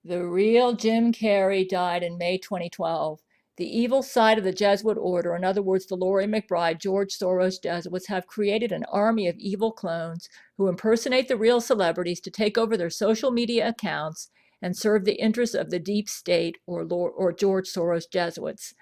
The real Jim Carrey died in May 2012. The evil side of the Jesuit order, in other words, the Laurie McBride, George Soros Jesuits, have created an army of evil clones who impersonate the real celebrities to take over their social media accounts and serve the interests of the deep state or George Soros Jesuits.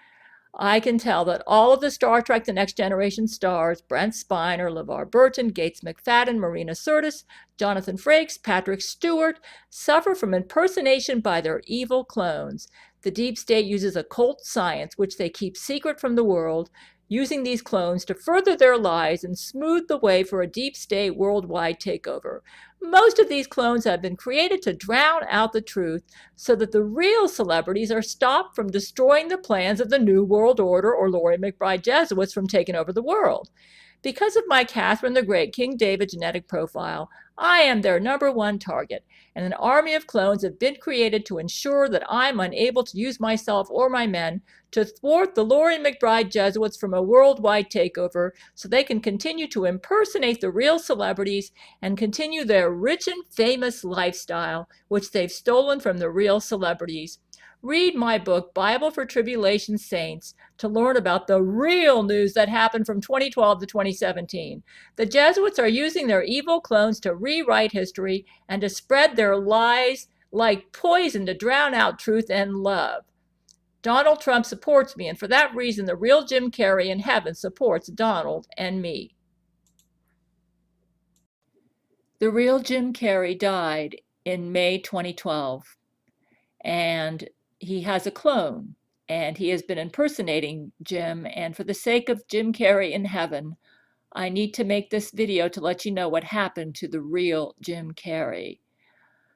I can tell that all of the Star Trek The Next Generation stars, Brent Spiner, LeVar Burton, Gates McFadden, Marina Sirtis, Jonathan Frakes, Patrick Stewart, suffer from impersonation by their evil clones. The deep state uses occult science, which they keep secret from the world, using these clones to further their lies and smooth the way for a deep state worldwide takeover. Most of these clones have been created to drown out the truth so that the real celebrities are stopped from destroying the plans of the New World Order or Laurie McBride Jesuits from taking over the world. Because of my Catherine the Great King David genetic profile, I am their #1 target, and an army of clones have been created to ensure that I'm unable to use myself or my men to thwart the Laurie McBride Jesuits from a worldwide takeover so they can continue to impersonate the real celebrities and continue their rich and famous lifestyle, which they've stolen from the real celebrities. Read my book, Bible for Tribulation Saints, to learn about the real news that happened from 2012 to 2017. The Jesuits are using their evil clones to rewrite history and to spread their lies like poison to drown out truth and love. Donald Trump supports me, and for that reason, the real Jim Carrey in heaven supports Donald and me. The real Jim Carrey died in May 2012, and he has a clone, and he has been impersonating Jim, and for the sake of Jim Carrey in heaven, I need to make this video to let you know what happened to the real Jim Carrey.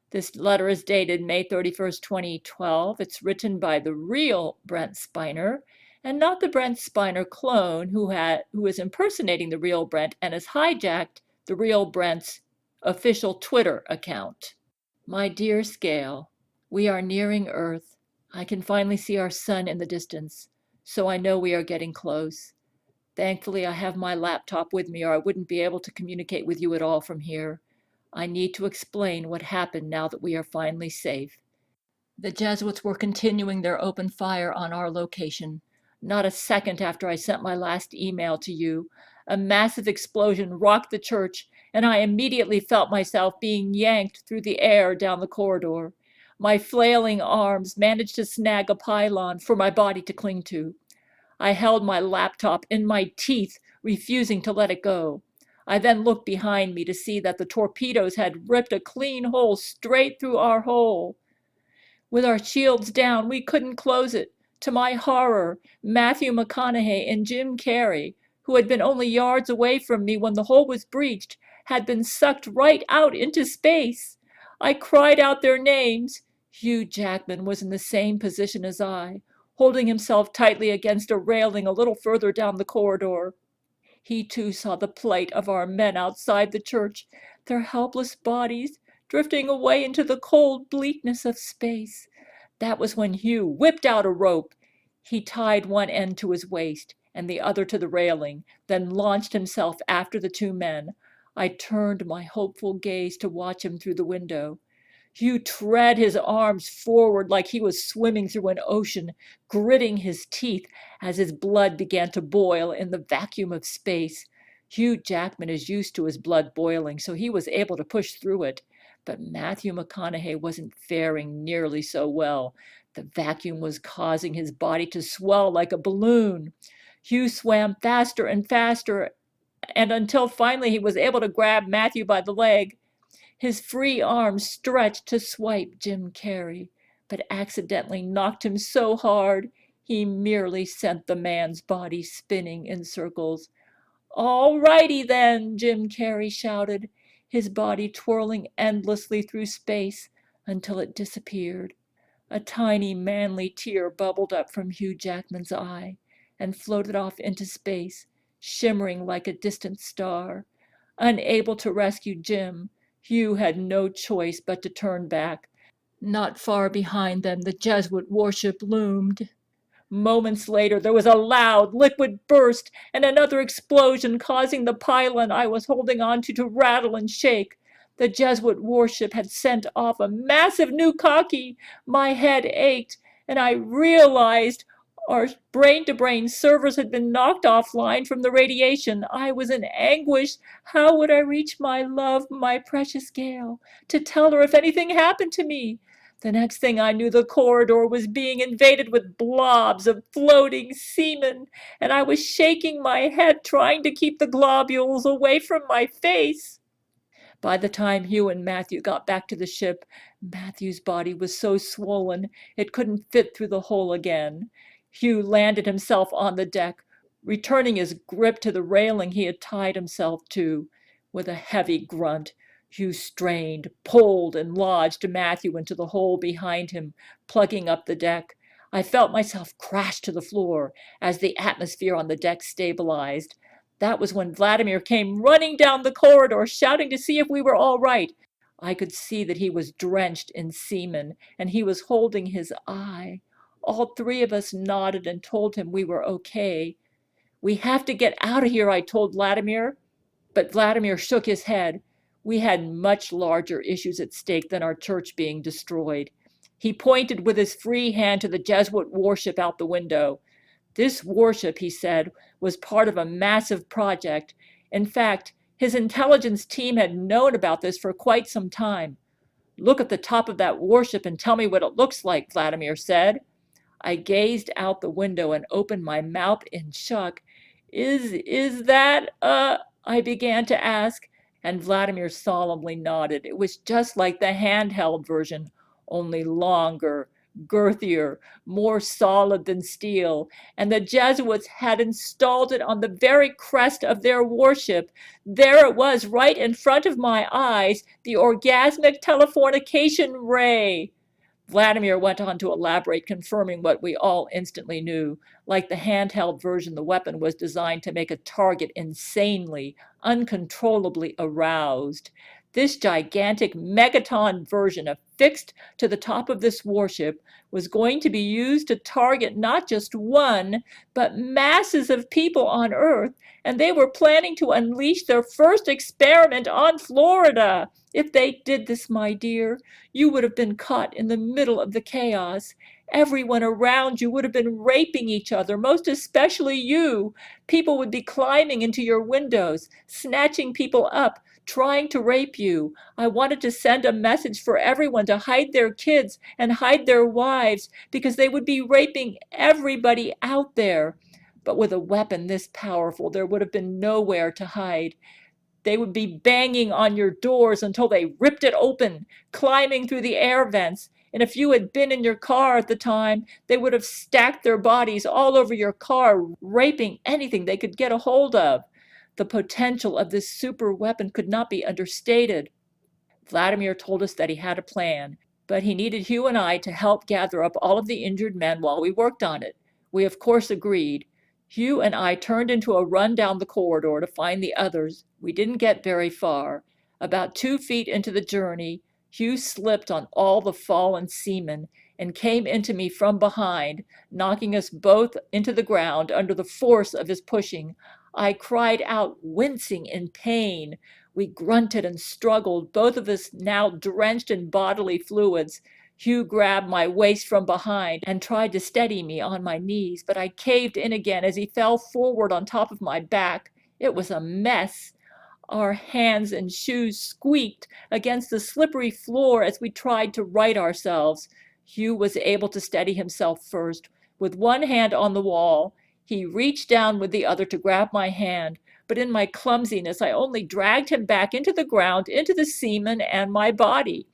This letter is dated May 31st, 2012. It's written by the real Brent Spiner and not the Brent Spiner clone who is impersonating the real Brent and has hijacked the real Brent's official Twitter account. My dear Gail, we are nearing Earth. I can finally see our sun in the distance, so I know we are getting close. Thankfully, I have my laptop with me, or I wouldn't be able to communicate with you at all from here. I need to explain what happened now that we are finally safe. The Jesuits were continuing their open fire on our location. Not a second after I sent my last email to you, a massive explosion rocked the church, and I immediately felt myself being yanked through the air down the corridor. My flailing arms managed to snag a pylon for my body to cling to. I held my laptop in my teeth, refusing to let it go. I then looked behind me to see that the torpedoes had ripped a clean hole straight through our hole. With our shields down, we couldn't close it. To my horror, Matthew McConaughey and Jim Carrey, who had been only yards away from me when the hole was breached, had been sucked right out into space. I cried out their names. Hugh Jackman was in the same position as I, holding himself tightly against a railing a little further down the corridor. He too saw the plight of our men outside the church, their helpless bodies drifting away into the cold bleakness of space. That was when Hugh whipped out a rope. He tied one end to his waist and the other to the railing, then launched himself after the two men. I turned my hopeful gaze to watch him through the window. Hugh tread his arms forward like he was swimming through an ocean, gritting his teeth as his blood began to boil in the vacuum of space. Hugh Jackman is used to his blood boiling, so he was able to push through it. But Matthew McConaughey wasn't faring nearly so well. The vacuum was causing his body to swell like a balloon. Hugh swam faster and faster, and until finally he was able to grab Matthew by the leg. His free arms stretched to swipe Jim Carrey, but accidentally knocked him so hard he merely sent the man's body spinning in circles. "All righty then," Jim Carrey shouted, his body twirling endlessly through space until it disappeared. A tiny manly tear bubbled up from Hugh Jackman's eye and floated off into space, shimmering like a distant star. Unable to rescue Jim, Hugh had no choice but to turn back. Not far behind them, the Jesuit warship loomed. Moments later, there was a loud liquid burst and another explosion, causing the pylon I was holding onto to rattle and shake. The Jesuit warship had sent off a massive new cocky. My head ached, and I realized our brain-to-brain servers had been knocked offline from the radiation. I was in anguish. How would I reach my love, my precious Gail, to tell her if anything happened to me? The next thing I knew, the corridor was being invaded with blobs of floating semen, and I was shaking my head, trying to keep the globules away from my face. By the time Hugh and Matthew got back to the ship, Matthew's body was so swollen it couldn't fit through the hole again. Hugh landed himself on the deck, returning his grip to the railing he had tied himself to. With a heavy grunt, Hugh strained, pulled, and lodged Matthew into the hole behind him, plugging up the deck. I felt myself crash to the floor as the atmosphere on the deck stabilized. That was when Vladimir came running down the corridor, shouting to see if we were all right. I could see that he was drenched in semen, and he was holding his eye. All three of us nodded and told him we were okay. We have to get out of here, I told Vladimir. But Vladimir shook his head. We had much larger issues at stake than our church being destroyed. He pointed with his free hand to the Jesuit warship out the window. This warship, he said, was part of a massive project. In fact, his intelligence team had known about this for quite some time. Look at the top of that warship and tell me what it looks like, Vladimir said. I gazed out the window and opened my mouth in shock. Is that, I began to ask, and Vladimir solemnly nodded. It was just like the handheld version, only longer, girthier, more solid than steel, and the Jesuits had installed it on the very crest of their warship. There it was, right in front of my eyes, the orgasmic telefornication ray. Vladimir went on to elaborate, confirming what we all instantly knew. Like the handheld version, the weapon was designed to make a target insanely, uncontrollably aroused. This gigantic megaton version affixed to the top of this warship was going to be used to target not just one, but masses of people on Earth, and they were planning to unleash their first experiment on Florida. If they did this, my dear, you would have been caught in the middle of the chaos. Everyone around you would have been raping each other, most especially you. People would be climbing into your windows, snatching people up, trying to rape you. I wanted to send a message for everyone to hide their kids and hide their wives, because they would be raping everybody out there. But with a weapon this powerful, there would have been nowhere to hide. They would be banging on your doors until they ripped it open, climbing through the air vents. And if you had been in your car at the time, they would have stacked their bodies all over your car, raping anything they could get a hold of. The potential of this super weapon could not be understated. Vladimir told us that he had a plan, but he needed Hugh and I to help gather up all of the injured men while we worked on it. We of course agreed. Hugh and I turned into a run down the corridor to find the others. We didn't get very far. About 2 feet into the journey, Hugh slipped on all the fallen seamen and came into me from behind, knocking us both into the ground under the force of his pushing. I cried out, wincing in pain. We grunted and struggled, both of us now drenched in bodily fluids. Hugh grabbed my waist from behind and tried to steady me on my knees, but I caved in again as he fell forward on top of my back. It was a mess. Our hands and shoes squeaked against the slippery floor as we tried to right ourselves. Hugh was able to steady himself first. With one hand on the wall, he reached down with the other to grab my hand, but in my clumsiness, I only dragged him back into the ground, into the semen and my body.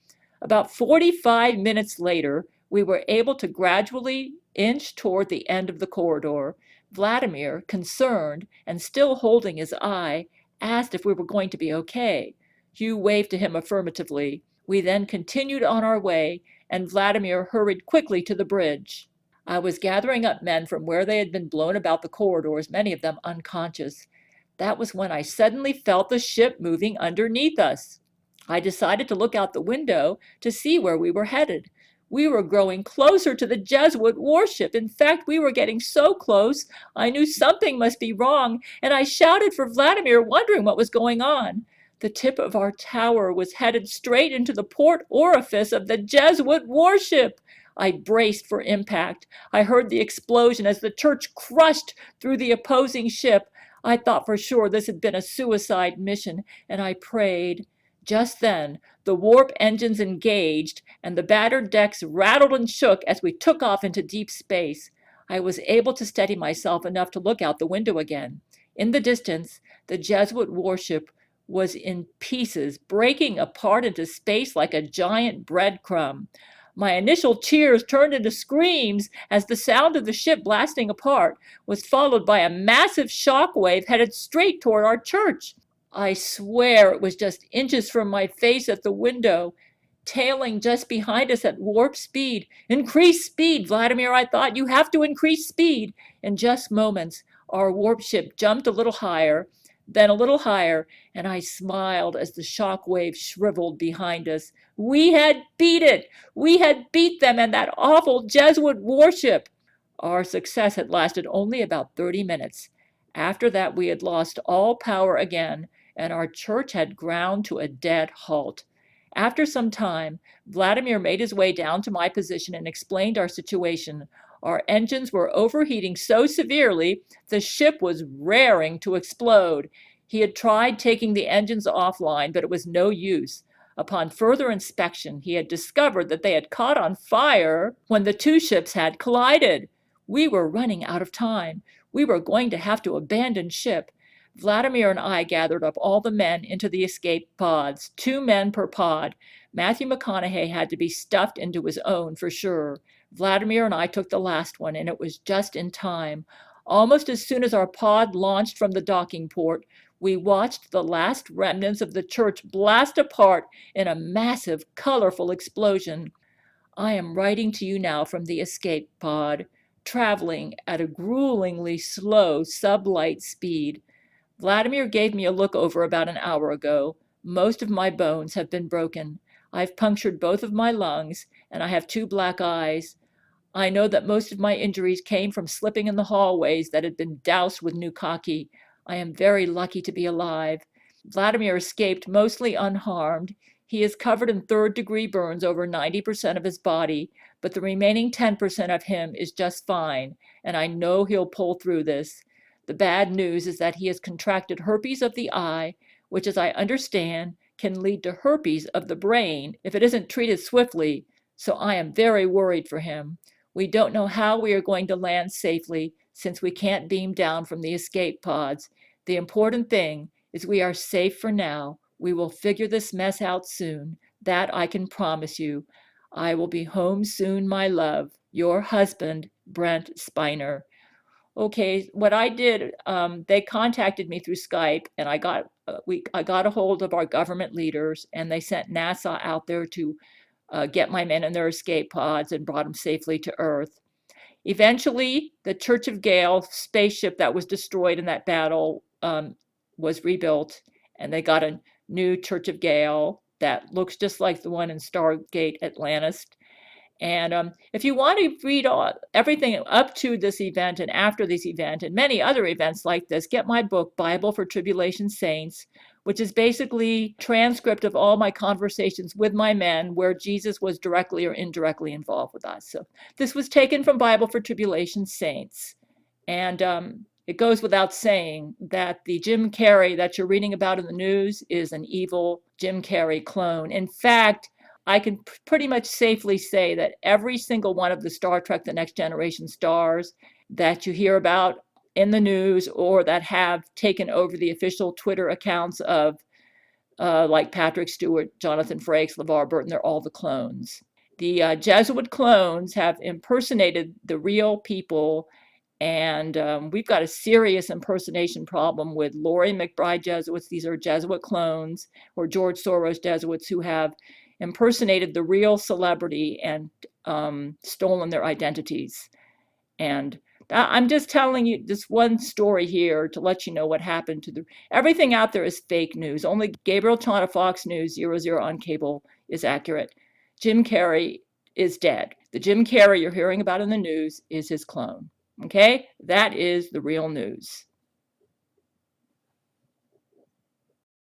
About 45 minutes later, we were able to gradually inch toward the end of the corridor. Vladimir, concerned and still holding his eye, asked if we were going to be okay. Hugh waved to him affirmatively. We then continued on our way, and Vladimir hurried quickly to the bridge. I was gathering up men from where they had been blown about the corridors, many of them unconscious. That was when I suddenly felt the ship moving underneath us. I decided to look out the window to see where we were headed. We were growing closer to the Jesuit warship. In fact, we were getting so close, I knew something must be wrong, and I shouted for Vladimir, wondering what was going on. The tip of our tower was headed straight into the port orifice of the Jesuit warship. I braced for impact. I heard the explosion as the church crushed through the opposing ship. I thought for sure this had been a suicide mission, and I prayed. Just then, the warp engines engaged, and the battered decks rattled and shook as we took off into deep space. I was able to steady myself enough to look out the window again. In the distance, the Jesuit warship was in pieces, breaking apart into space like a giant breadcrumb. My initial cheers turned into screams as the sound of the ship blasting apart was followed by a massive shock wave headed straight toward our church. I swear it was just inches from my face at the window, tailing just behind us at warp speed. Increase speed, Vladimir, I thought. You have to increase speed. In just moments, our warp ship jumped a little higher, then a little higher, and I smiled as the shock wave shriveled behind us. We had beat it! We had beat them and that awful Jesuit warship! Our success had lasted only about 30 minutes. After that, we had lost all power again, and our church had ground to a dead halt. After some time, Vladimir made his way down to my position and explained our situation. Our engines were overheating so severely, the ship was raring to explode. He had tried taking the engines offline, but it was no use. Upon further inspection, he had discovered that they had caught on fire when the two ships had collided. We were running out of time. We were going to have to abandon ship. Vladimir and I gathered up all the men into the escape pods, 2 men per pod. Matthew McConaughey had to be stuffed into his own for sure. Vladimir and I took the last one, and it was just in time. Almost as soon as our pod launched from the docking port, we watched the last remnants of the church blast apart in a massive, colorful explosion. I am writing to you now from the escape pod, traveling at a gruelingly slow sublight speed. Vladimir gave me a look over about an hour ago. Most of my bones have been broken. I've punctured both of my lungs, and I have 2 black eyes. I know that most of my injuries came from slipping in the hallways that had been doused with Nukaki. I am very lucky to be alive. Vladimir escaped mostly unharmed. He is covered in 3rd-degree burns over 90% of his body, but the remaining 10% of him is just fine, and I know he'll pull through this. The bad news is that he has contracted herpes of the eye, which, as I understand, can lead to herpes of the brain if it isn't treated swiftly, so I am very worried for him. We don't know how we are going to land safely since we can't beam down from the escape pods. The important thing is we are safe for now. We will figure this mess out soon. That I can promise you. I will be home soon, my love. Your husband, Brent Spiner. Okay, what I did, they contacted me through Skype, and I got a hold of our government leaders, and they sent NASA out there to get my men in their escape pods and brought them safely to Earth. Eventually, the Church of Gail spaceship that was destroyed in that battle was rebuilt, and they got a new Church of Gail that looks just like the one in Stargate Atlantis. And if you want to read everything up to this event and after this event and many other events like this, get my book, Bible for Tribulation Saints, which is basically a transcript of all my conversations with my men where Jesus was directly or indirectly involved with us. So this was taken from Bible for Tribulation Saints. And it goes without saying that the Jim Carrey that you're reading about in the news is an evil Jim Carrey clone. In fact, I can pretty much safely say that every single one of the Star Trek The Next Generation stars that you hear about in the news or that have taken over the official Twitter accounts of like Patrick Stewart, Jonathan Frakes, LeVar Burton, they're all the clones. The Jesuit clones have impersonated the real people, and we've got a serious impersonation problem with Laurie McBride Jesuits. These are Jesuit clones, or George Soros Jesuits, who have impersonated the real celebrity and stolen their identities. And I'm just telling you this one story here to let you know what happened to everything out there is fake news. Only Gabriel Chana Fox News 00 on cable is accurate. Jim Carrey is dead. The Jim Carrey you're hearing about in the news is his clone. Okay? That is the real news.